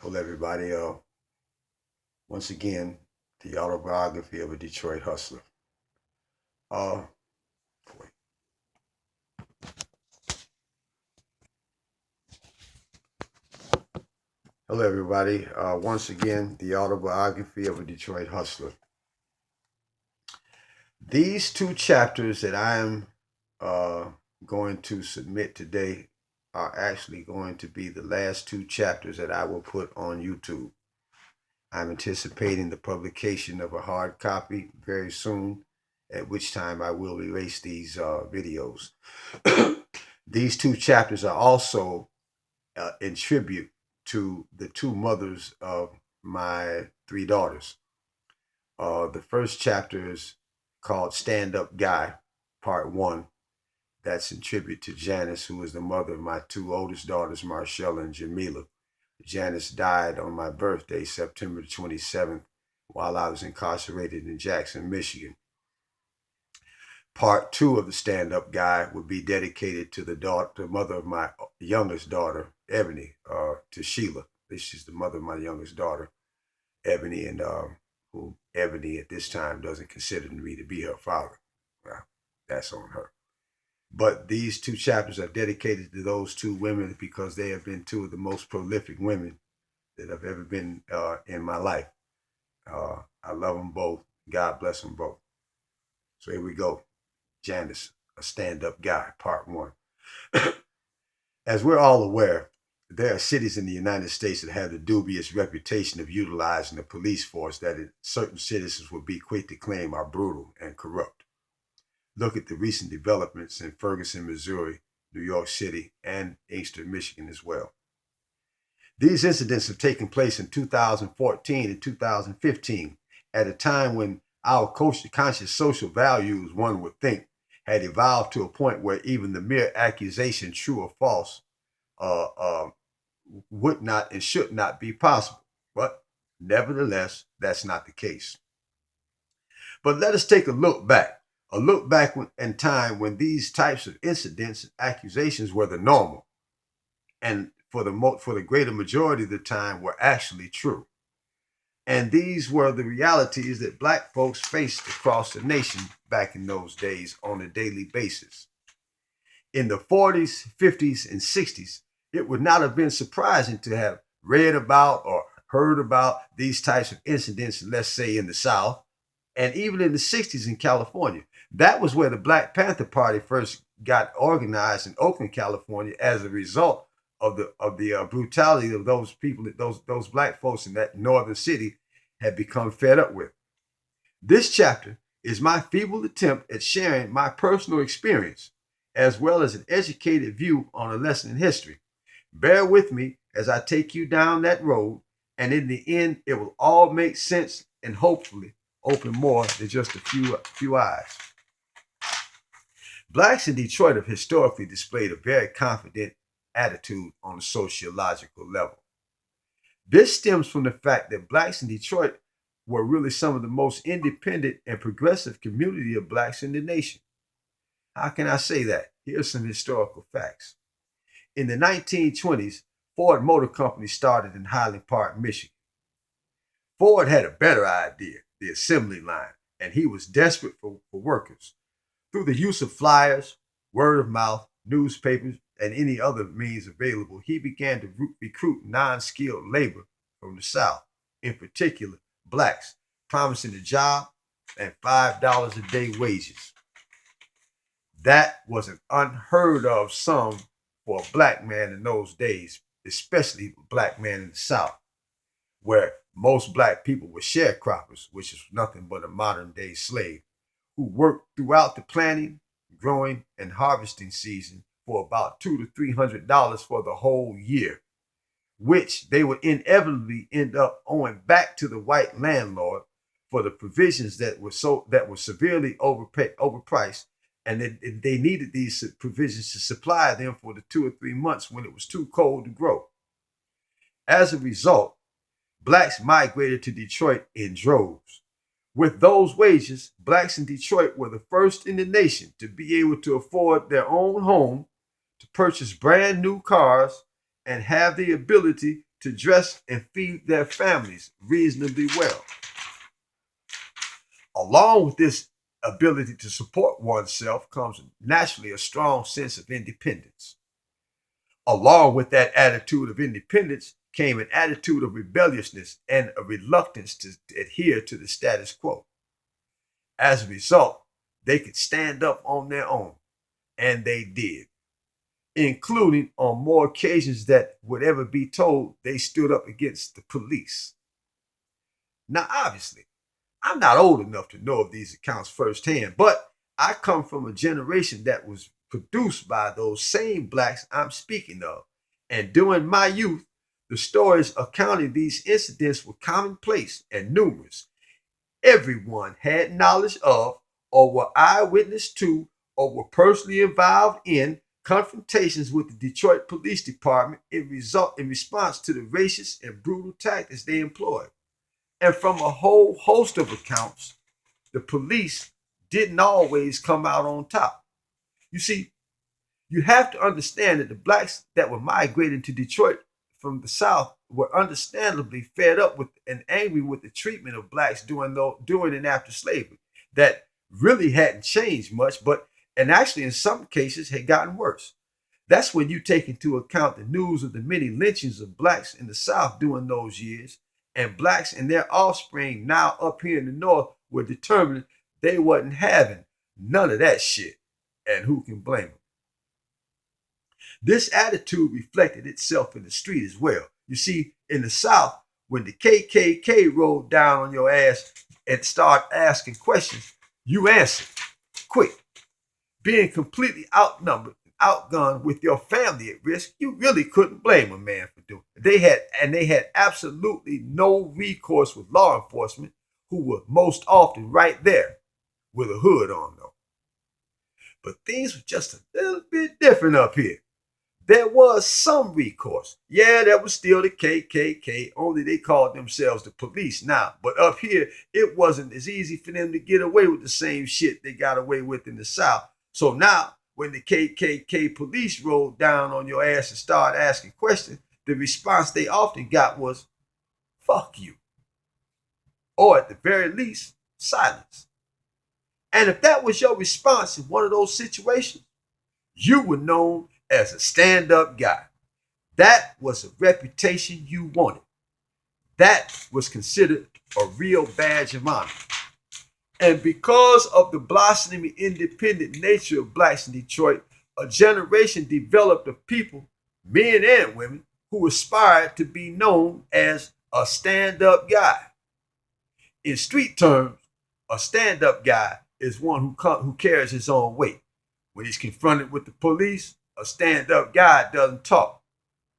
Hello, everybody. Once again, the autobiography of a Detroit hustler. Uh, wait. Hello, everybody. Once again, the autobiography of a Detroit hustler. These two chapters that I am going to submit today are actually going to be the last two chapters that I will put on YouTube. I'm anticipating the publication of a hard copy very soon, at which time I will erase these videos. These two chapters are also in tribute to the two mothers of my three daughters. The first chapter is called Stand Up Guy, Part 1. That's in tribute to Janice, who is the mother of my two oldest daughters, Marcella and Jamila. Janice died on my birthday, September 27th, while I was incarcerated in Jackson, Michigan. Part 2 of the Stand Up Guy would be dedicated to the mother of my youngest daughter, Ebony, to Sheila. This is the mother of my youngest daughter, Ebony, and who Ebony at this time doesn't consider me to be her father. Well, that's on her. But these two chapters are dedicated to those two women because they have been two of the most prolific women that have ever been in my life. I love them both. God bless them both. So here we go. Janice, a stand-up guy, part 1. As we're all aware, there are cities in the United States that have the dubious reputation of utilizing the police force that certain citizens would be quick to claim are brutal and corrupt. Look at the recent developments in Ferguson, Missouri, New York City, and Inkster, Michigan as well. These incidents have taken place in 2014 and 2015, at a time when our conscious social values, one would think, had evolved to a point where even the mere accusation, true or false, uh, uh, would not and should not be possible. But nevertheless, that's not the case. But let us take a look back in time when these types of incidents and accusations were the normal, and for the greater majority of the time were actually true. And these were the realities that black folks faced across the nation back in those days on a daily basis. In the 40s, 50s, and 60s, it would not have been surprising to have read about or heard about these types of incidents, let's say in the South, and even in the 60s in California. That was where the Black Panther Party first got organized in Oakland, California, as a result of the brutality of those people, those black folks in that northern city had become fed up with. This chapter is my feeble attempt at sharing my personal experience, as well as an educated view on a lesson in history. Bear with me as I take you down that road, and in the end, it will all make sense and hopefully open more than just a few eyes. Blacks in Detroit have historically displayed a very confident attitude on a sociological level. This stems from the fact that blacks in Detroit were really some of the most independent and progressive community of blacks in the nation. How can I say that? Here's some historical facts. In the 1920s, Ford Motor Company started in Highland Park, Michigan. Ford had a better idea, the assembly line, and he was desperate for workers. Through the use of flyers, word of mouth, newspapers, and any other means available, he began to recruit non-skilled labor from the South, in particular blacks, promising a job and $5 a day wages. That was an unheard of sum for a black man in those days, especially a black man in the South, where most black people were sharecroppers, which is nothing but a modern day slave, who worked throughout the planting, growing, and harvesting season for about $200 to $300 for the whole year, which they would inevitably end up owing back to the white landlord for the provisions that were severely overpriced, and they needed these provisions to supply them for the 2 or 3 months when it was too cold to grow. As a result, blacks migrated to Detroit in droves. With those wages, blacks in Detroit were the first in the nation to be able to afford their own home, to purchase brand new cars, and have the ability to dress and feed their families reasonably well. Along with this ability to support oneself comes naturally a strong sense of independence. Along with that attitude of independence came an attitude of rebelliousness and a reluctance to adhere to the status quo. As a result, they could stand up on their own, and they did, including on more occasions that would ever be told they stood up against the police. Now, obviously, I'm not old enough to know of these accounts firsthand, but I come from a generation that was produced by those same blacks I'm speaking of. And during my youth, the stories accounting these incidents were commonplace and numerous. Everyone had knowledge of, or were eyewitness to, or were personally involved in confrontations with the Detroit Police Department in response to the racist and brutal tactics they employed. And from a whole host of accounts, the police didn't always come out on top. You see, you have to understand that the blacks that were migrating to Detroit from the South were understandably fed up with and angry with the treatment of blacks during and after slavery that really hadn't changed much, but and actually in some cases had gotten worse. That's when you take into account the news of the many lynchings of blacks in the South during those years, and blacks and their offspring now up here in the North were determined they wasn't having none of that shit. And who can blame them? This attitude reflected itself in the street as well. You see, in the South, when the KKK rolled down on your ass and started asking questions, you answered quick. Being completely outnumbered, outgunned with your family at risk, you really couldn't blame a man for doing it. They had absolutely no recourse with law enforcement, who were most often right there with a hood on though. But things were just a little bit different up here. There was some recourse. Yeah, there was still the KKK, only they called themselves the police now. But up here, it wasn't as easy for them to get away with the same shit they got away with in the South. So now, when the KKK police rolled down on your ass and started asking questions, the response they often got was, fuck you. Or at the very least, silence. And if that was your response in one of those situations, you were known as a stand-up guy. That was a reputation you wanted. That was considered a real badge of honor. And because of the blossoming independent nature of blacks in Detroit, a generation developed of people, men and women, who aspired to be known as a stand-up guy. In street terms, a stand-up guy is one who carries his own weight. When he's confronted with the police, a stand-up guy doesn't talk.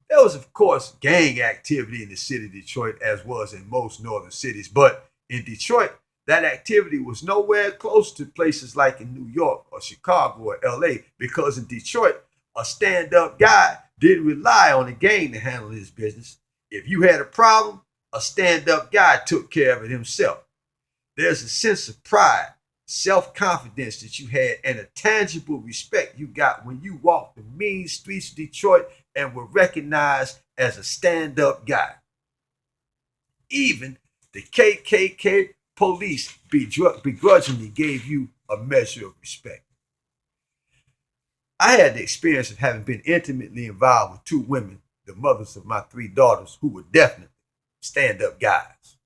There was, of course, gang activity in the city of Detroit, as was in most northern cities. But in Detroit, that activity was nowhere close to places like in New York or Chicago or LA, because in Detroit, a stand-up guy didn't rely on a gang to handle his business. If you had a problem, a stand-up guy took care of it himself. There's a sense of pride, self-confidence that you had, and a tangible respect you got when you walked the mean streets of Detroit and were recognized as a stand-up guy. Even the KKK police begrudgingly gave you a measure of respect. I had the experience of having been intimately involved with two women, the mothers of my three daughters, who were definitely stand-up guys.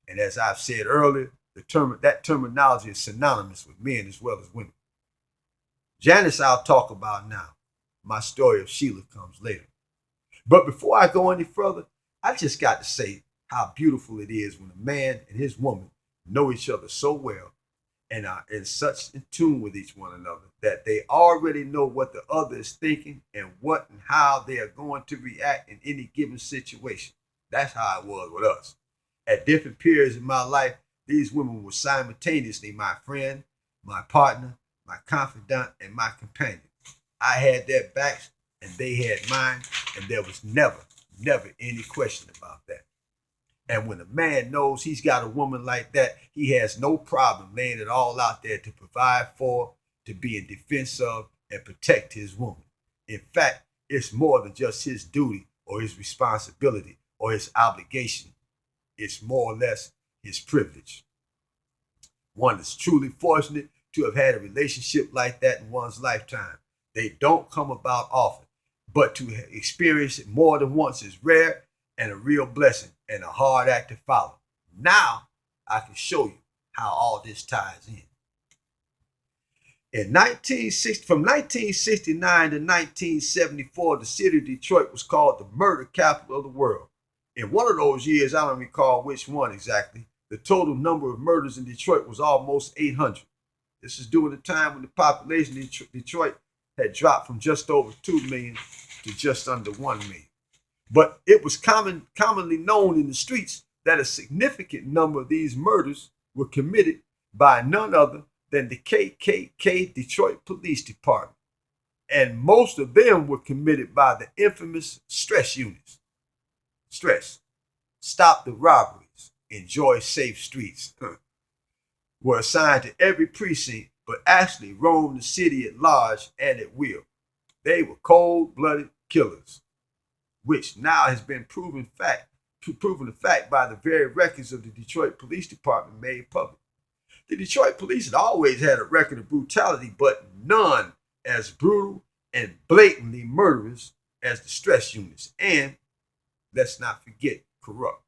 And as I've said earlier, that terminology is synonymous with men as well as women. Janice, I'll talk about now. My story of Sheila comes later. But before I go any further, I just got to say how beautiful it is when a man and his woman know each other so well and are in such in tune with each one another that they already know what the other is thinking and what and how they are going to react in any given situation. That's how it was with us. At different periods in my life, these women were simultaneously my friend, my partner, my confidant, and my companion. I had their backs and they had mine, and there was never any question about that. And when a man knows he's got a woman like that, he has no problem laying it all out there to provide for, to be in defense of, and protect his woman. In fact, it's more than just his duty or his responsibility or his obligation. It's more or less his privilege. One is truly fortunate to have had a relationship like that in one's lifetime. They don't come about often, but to experience it more than once is rare and a real blessing and a hard act to follow. Now I can show you how all this ties in. In 1960, from 1969 to 1974, the city of Detroit was called the murder capital of the world. In one of those years, I don't recall which one exactly, the total number of murders in Detroit was almost 800. This is during the time when the population of Detroit had dropped from just over 2 million to just under 1 million. But it was commonly known in the streets that a significant number of these murders were committed by none other than the KKK Detroit Police Department. And most of them were committed by the infamous stress units. Stress, stop the robberies, enjoy safe streets, were assigned to every precinct, but actually roamed the city at large and at will. They were cold-blooded killers, which now has been proven a fact by the very records of the Detroit Police Department made public. The Detroit police had always had a record of brutality, but none as brutal and blatantly murderous as the stress units, and let's not forget, corrupt.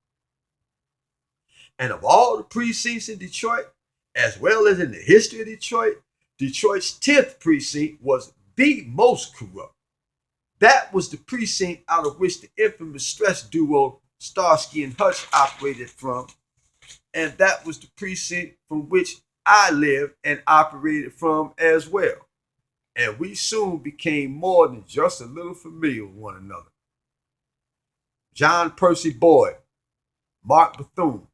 And of all the precincts in Detroit, as well as in the history of Detroit, Detroit's 10th precinct was the most corrupt. That was the precinct out of which the infamous stress duo Starsky and Hutch operated from, and that was the precinct from which I lived and operated from as well. And we soon became more than just a little familiar with one another. John Percy Boyd, Mark Bethune,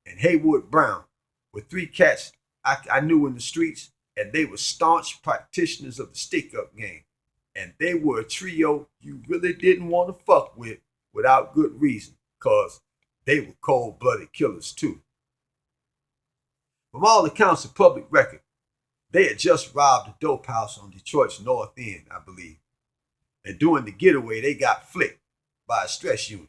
and Haywood Brown were 3 cats I knew in the streets, and they were staunch practitioners of the stick-up game. And they were a trio you really didn't want to fuck with without good reason, because they were cold-blooded killers too. From all accounts of public record, they had just robbed a dope house on Detroit's North End, I believe. And during the getaway, they got flicked by a stress unit.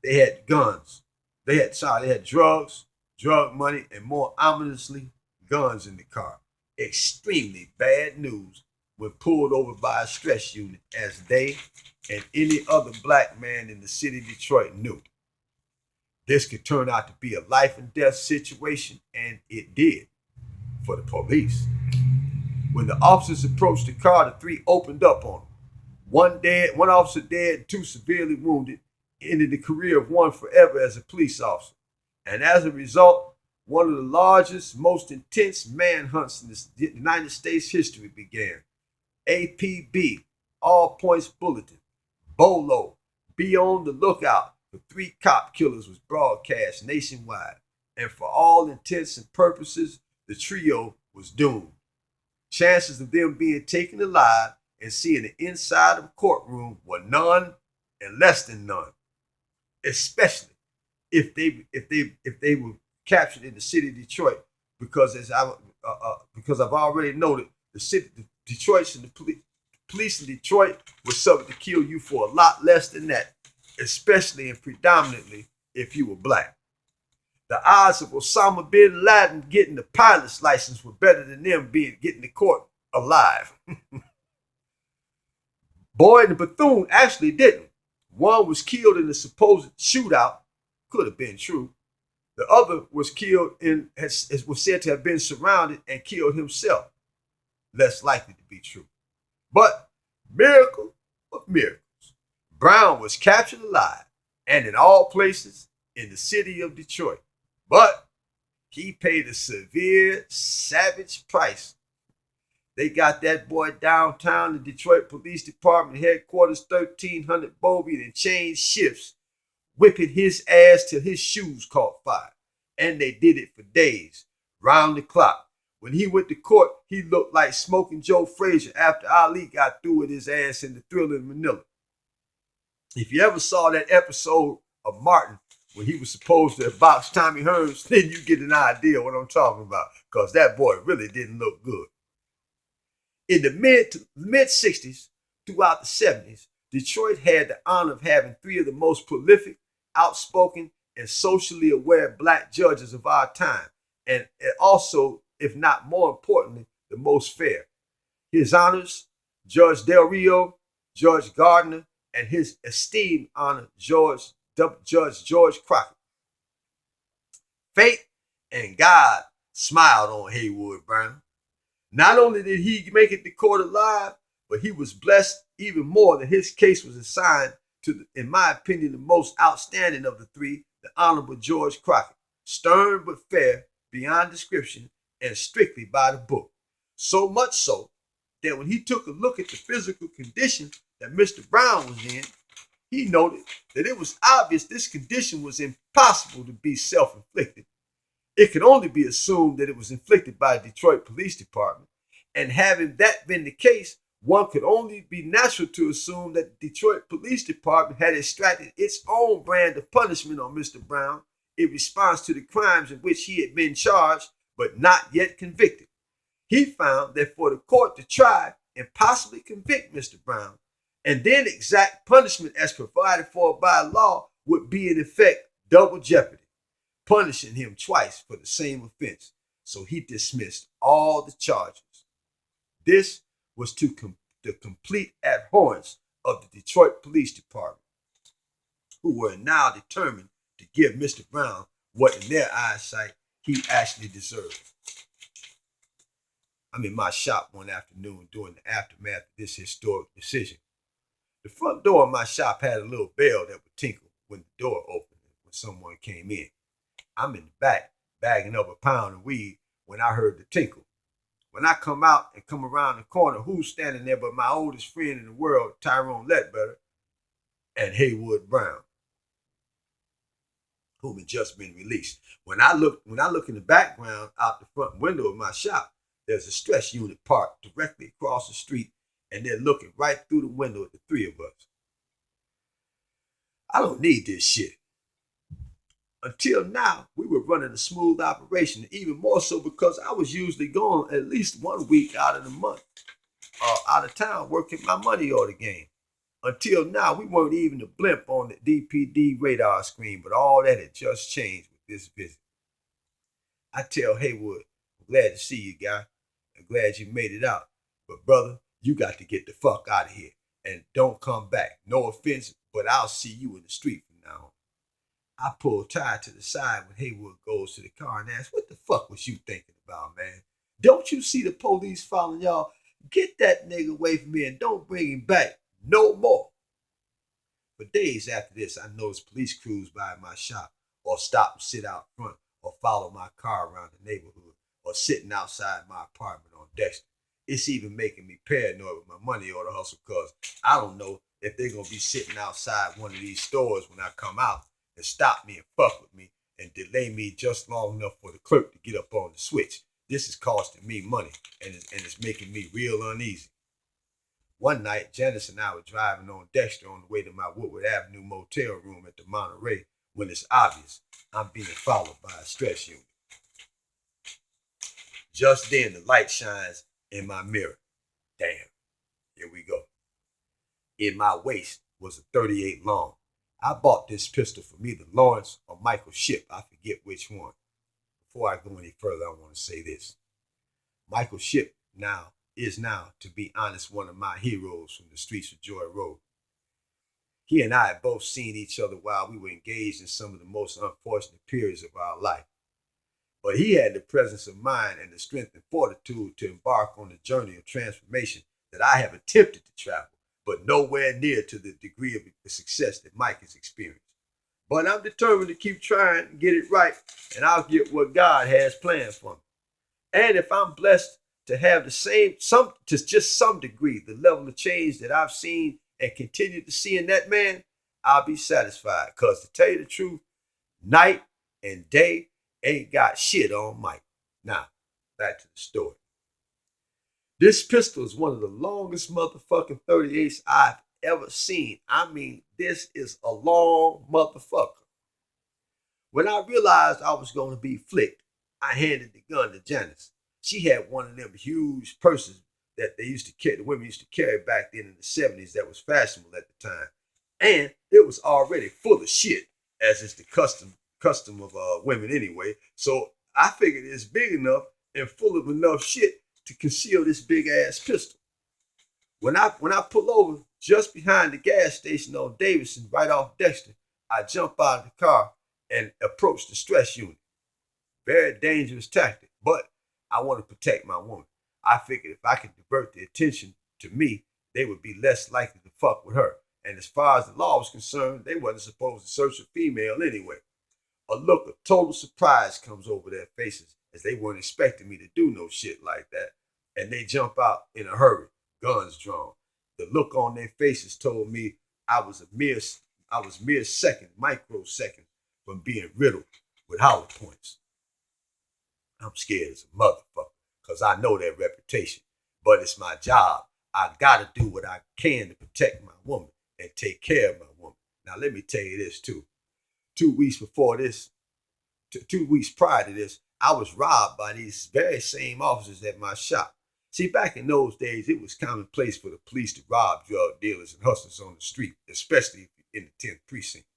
They had guns. They had drugs, drug money, and more ominously, guns in the car. Extremely bad news when pulled over by a stress unit, as they and any other black man in the city of Detroit knew. This could turn out to be a life and death situation, and it did for the police. When the officers approached the car, the 3 opened up on them. One officer dead, and 2 severely wounded, ended the career of one forever as a police officer. And as a result, one of the largest, most intense manhunts in the United States history began. APB, All Points Bulletin, BOLO, Be on the Lookout for 3 cop killers was broadcast nationwide. And for all intents and purposes, the trio was doomed. Chances of them being taken alive and seeing the inside of a courtroom were none and less than none. Especially if they were captured in the city of Detroit, because I've already noted, the Detroit's and the police in Detroit were subject to kill you for a lot less than that, especially and predominantly if you were black. The odds of Osama bin Laden getting the pilot's license were better than them getting to court alive. Boyd and Bethune actually didn't. One was killed in a supposed shootout, could have been true. The other was killed was said to have been surrounded and killed himself. Less likely to be true. But miracle of miracles, Brown was captured alive, and in all places in the city of Detroit. But he paid a severe, savage price. They got that boy downtown, the Detroit Police Department headquarters, 1300 Bovey, and changed shifts, whipping his ass till his shoes caught fire. And they did it for days, round the clock. When he went to court, he looked like Smoking Joe Frazier after Ali got through with his ass in the Thriller in Manila. If you ever saw that episode of Martin when he was supposed to have boxed Tommy Hearns, then you get an idea what I'm talking about, because that boy really didn't look good. In the mid-60s, throughout the 70s, Detroit had the honor of having 3 of the most prolific outspoken, and socially aware black judges of our time, and also, if not more importantly, the most fair. His honors, Judge Del Rio, Judge Gardner, and his esteemed honor, Judge George Crockett. Fate and God smiled on Haywood Brown. Not only did he make it to court alive, but he was blessed even more that his case was assigned to, in my opinion, the most outstanding of the three, the Honorable George Crockett. Stern but fair, beyond description, and strictly by the book. So much so that when he took a look at the physical condition that Mr. Brown was in, he noted that it was obvious this condition was impossible to be self-inflicted. It could only be assumed that it was inflicted by the Detroit Police Department. And having that been the case, one could only be natural to assume that the Detroit Police Department had extracted its own brand of punishment on Mr. Brown in response to the crimes in which he had been charged but not yet convicted. He found that for the court to try and possibly convict Mr. Brown and then exact punishment as provided for by law would be in effect double jeopardy, punishing him twice for the same offense. So he dismissed all the charges. This was to the complete abhorrence of the Detroit Police Department, who were now determined to give Mr. Brown what in their eyesight he actually deserved. I'm in my shop one afternoon during the aftermath of this historic decision. The front door of my shop had a little bell that would tinkle when the door opened when someone came in. I'm in the back, bagging up a pound of weed when I heard the tinkle. When I come out and come around the corner, who's standing there but my oldest friend in the world, Tyrone Ledbetter, and Haywood Brown, whom had just been released. When I look in the background out the front window of my shop, there's a stress unit parked directly across the street, and they're looking right through the window at the three of us. I don't need this shit. Until now, we were running a smooth operation, even more so because I was usually gone at least 1 week out of the month, out of town working my money order game. Until now, we weren't even a blimp on the DPD radar screen, but all that had just changed with this visit. I tell Haywood, I'm glad to see you, guy. I'm glad you made it out. But brother, you got to get the fuck out of here and don't come back. No offense, but I'll see you in the street from now on. I pull Ty to the side when Haywood goes to the car and asks, what the fuck was you thinking about, man? Don't you see the police following y'all? Get that nigga away from me and don't bring him back no more. For days after this, I noticed police crews by my shop or stop and sit out front or follow my car around the neighborhood or sitting outside my apartment on Dexter. It's even making me paranoid with my money order hustle because I don't know if they're going to be sitting outside one of these stores when I come out and stop me and fuck with me and delay me just long enough for the clerk to get up on the switch. This is costing me money and it's making me real uneasy. One night, Janice and I were driving on Dexter on the way to my Woodward Avenue motel room at the Monterey when it's obvious I'm being followed by a stress unit. Just then, the light shines in my mirror. Damn, here we go. In my waist was a .38 long. I bought this pistol from either Lawrence or Michael Shipp. I forget which one. Before I go any further, I want to say this. Michael Shipp is now, to be honest, one of my heroes from the streets of Joy Road. He and I had both seen each other while we were engaged in some of the most unfortunate periods of our life. But he had the presence of mind and the strength and fortitude to embark on the journey of transformation that I have attempted to travel, but nowhere near to the degree of the success that Mike has experienced. But I'm determined to keep trying and get it right, and I'll get what God has planned for me. And if I'm blessed to have to just some degree, the level of change that I've seen and continue to see in that man, I'll be satisfied. Because to tell you the truth, night and day ain't got shit on Mike. Now, back to the story. This pistol is one of the longest motherfucking 38s I've ever seen. I mean, this is a long motherfucker. When I realized I was going to be flicked, I handed the gun to Janice. She had one of them huge purses that the women used to carry back then in the 70s that was fashionable at the time. And it was already full of shit. as is the custom of women anyway. So I figured it's big enough and full of enough shit to conceal this big ass pistol. When I pull over just behind the gas station on Davidson, right off Dexter, I jump out of the car and approach the stress unit. Very dangerous tactic, but I want to protect my woman. I figured if I could divert the attention to me, they would be less likely to fuck with her. And as far as the law was concerned, they wasn't supposed to search a female anyway. A look of total surprise comes over their faces as they weren't expecting me to do no shit like that. And they jump out in a hurry, guns drawn. The look on their faces told me I was mere microsecond from being riddled with hollow points. I'm scared as a motherfucker because I know their reputation. But it's my job. I gotta do what I can to protect my woman and take care of my woman. Now let me tell you this too. 2 weeks prior to this, I was robbed by these very same officers at my shop. See, back in those days, it was commonplace for the police to rob drug dealers and hustlers on the street, especially in the 10th precinct.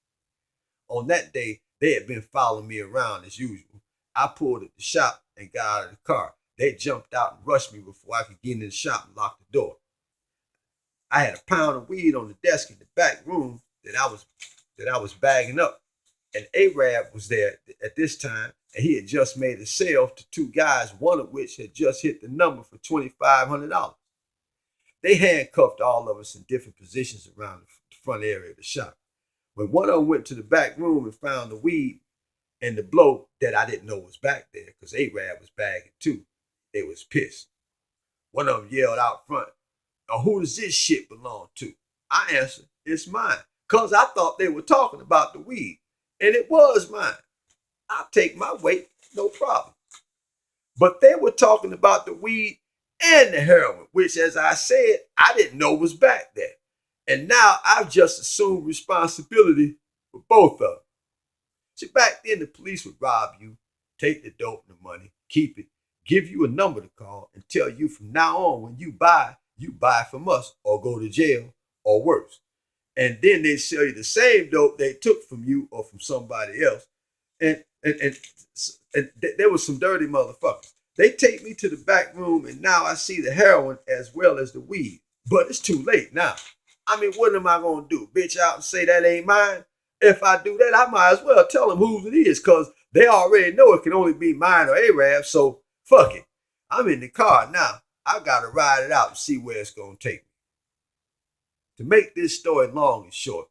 On that day, they had been following me around as usual. I pulled at the shop and got out of the car. They jumped out and rushed me before I could get in the shop and lock the door. I had a pound of weed on the desk in the back room that I was bagging up. And Arab was there at this time, and he had just made a sale to two guys, one of which had just hit the number for $2,500. They handcuffed all of us in different positions around the front area of the shop. When one of them went to the back room and found the weed and the blow that I didn't know was back there, because Arab was bagging too, they was pissed. One of them yelled out front, "Oh, who does this shit belong to?" I answered, "It's mine," because I thought they were talking about the weed. And it was mine. I'll take my weight, no problem. But they were talking about the weed and the heroin, which, as I said, I didn't know was back there. And now I've just assumed responsibility for both of them. See, back then the police would rob you, take the dope and the money, keep it, give you a number to call, and tell you from now on when you buy from us or go to jail or worse. And then they sell you the same dope they took from you or from somebody else. And there was some dirty motherfuckers. They take me to the back room, and now I see the heroin as well as the weed. But it's too late now. I mean, what am I going to do? Bitch out and say that ain't mine? If I do that, I might as well tell them whose it is, because they already know it can only be mine or Arab, so fuck it. I'm in the car now. I got to ride it out and see where it's going to take me. To make this story long and short,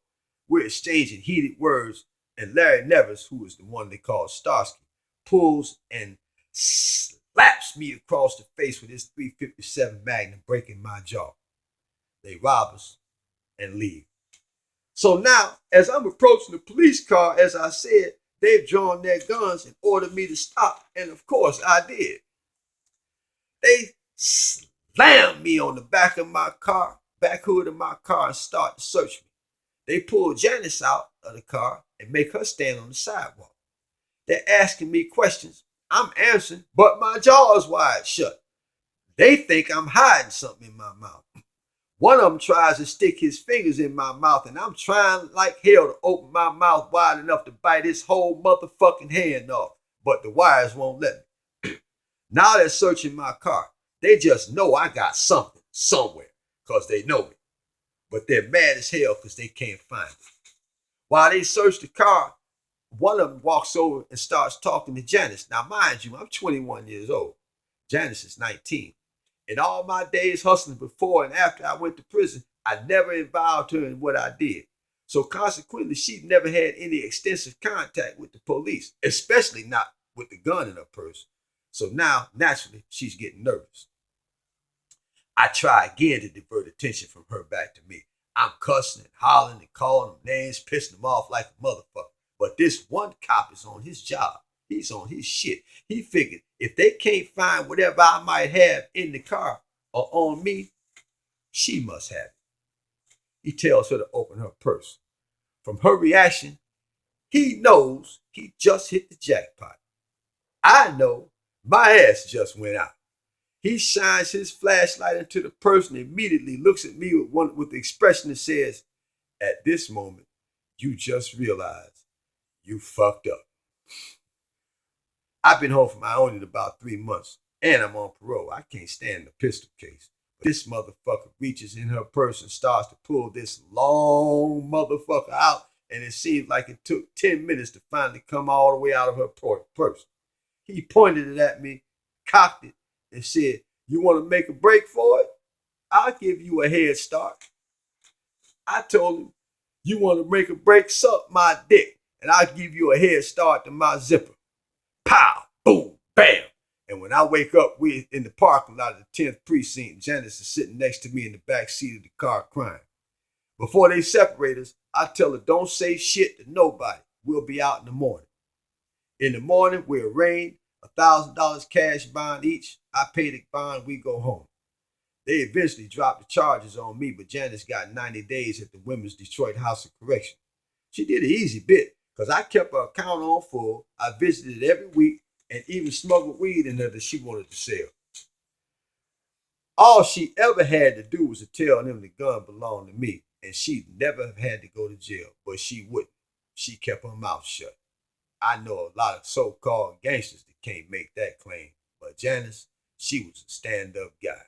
we're exchanging heated words, and Larry Nevers, who is the one they call Starsky, pulls and slaps me across the face with his .357 Magnum, breaking my jaw. They rob us and leave. So now, as I'm approaching the police car, as I said, they've drawn their guns and ordered me to stop, and of course I did. They slammed me on the back hood of my car, and start to search me. They pulled Janice out of the car and make her stand on the sidewalk. They're asking me questions. I'm answering, but my jaw is wide shut. They think I'm hiding something in my mouth. One of them tries to stick his fingers in my mouth, and I'm trying like hell to open my mouth wide enough to bite his whole motherfucking hand off, but the wires won't let me. Now they're searching my car. They just know I got something somewhere, because they know me. But they're mad as hell because they can't find it. While they search the car, one of them walks over and starts talking to Janice. Now, mind you, I'm 21 years old. Janice is 19. In all my days hustling before and after I went to prison, I never involved her in what I did. So consequently, she never had any extensive contact with the police, especially not with the gun in her purse. So now, naturally, she's getting nervous. I try again to divert attention from her back to me. I'm cussing and hollering and calling them names, pissing them off like a motherfucker. But this one cop is on his job. He's on his shit. He figured if they can't find whatever I might have in the car or on me, she must have it. He tells her to open her purse. From her reaction, he knows he just hit the jackpot. I know my ass just went out. He shines his flashlight into the purse and immediately looks at me with the expression that says, "At this moment, you just realize you fucked up. I've been home from my own in about 3 months, and I'm on parole. I can't stand the pistol case. But this motherfucker reaches in her purse and starts to pull this long motherfucker out, and it seems like it took 10 minutes to finally come all the way out of her purse. He pointed it at me, cocked it, and said, "You want to make a break for it? I'll give you a head start." I told him, "You want to make a break? Suck my dick, and I'll give you a head start to my zipper." Pow, boom, bam. And when I wake up, we're in the parking lot of the 10th precinct. Janice is sitting next to me in the back seat of the car crying. Before they separate us, I tell her, "Don't say shit to nobody. We'll be out in the morning." In the morning, we arrange $1,000 cash bond each. I pay the bond, we go home. They eventually dropped the charges on me, but Janice got 90 days at the Women's Detroit House of Correction. She did an easy bit, because I kept her account on full. I visited every week and even smuggled weed in her that she wanted to sell. All she ever had to do was to tell them the gun belonged to me, and she'd never have had to go to jail, but she wouldn't. She kept her mouth shut. I know a lot of so-called gangsters that can't make that claim, but Janice, she was a stand-up guy.